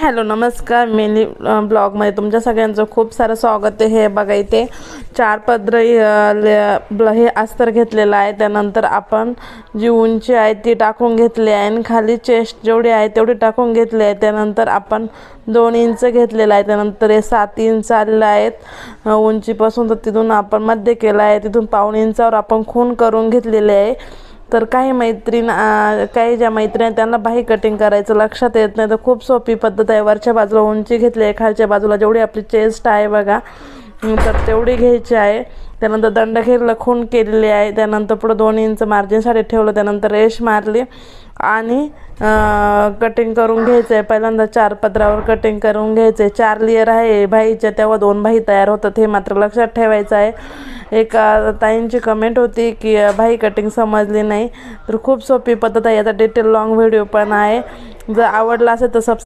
Hello नमस्कार mini ब्लॉगमध्ये तुमच्या सगळ्यांचं खूप सारं स्वागत आहे। हे बघा इथे 4 पदर हे अस्तर घेतलेलं आहे। त्यानंतर आपण जी उंची आहे ती टाकून घेतली आहे आणि खाली चेस्ट जेवढी आहे तेवढी टाकून घेतली आहे। त्यानंतर आपण 2 इंच घेतलेला आहे। त्यानंतर हे 7 इंच आलेले आहेत उंचीपासून, तर तिथून आपण मध्य केला आहे। तिथून पाऊण इंचावर आपण खूण करून घेतलेले आहे। तर काही ज्या मैत्रिणी त्यांना बाही कटिंग करायचं लक्षात येत नाही, तर खूप सोपी पद्धत आहे। वरच्या बाजूला उंची घेतली आहे, खालच्या बाजूला जेवढी आपली चेस्ट आहे बघा तर तेवढी घ्यायची आहे। त्यानंतर दंडखेरला खूण केलेली आहे। त्यानंतर पुढे 2 इंच मार्जिनसाठी ठेवलं। त्यानंतर रेष मारली आणि कटिंग करून घ्यायचं आहे। पहिल्यांदा 4 पदरावर कटिंग करून घ्यायचं आहे। 4 लेयर आहे बाहीच्या, तेव्हा 2 बाही तयार होतात, हे मात्र लक्षात ठेवायचं आहे। एक ताईंची कमेंट होती की बाही कटिंग समजली नाही, तर खूप सोपी पद्धत आहे। याचा डिटेल लॉंग व्हिडिओ पण आहे, जर आवडला असेल तर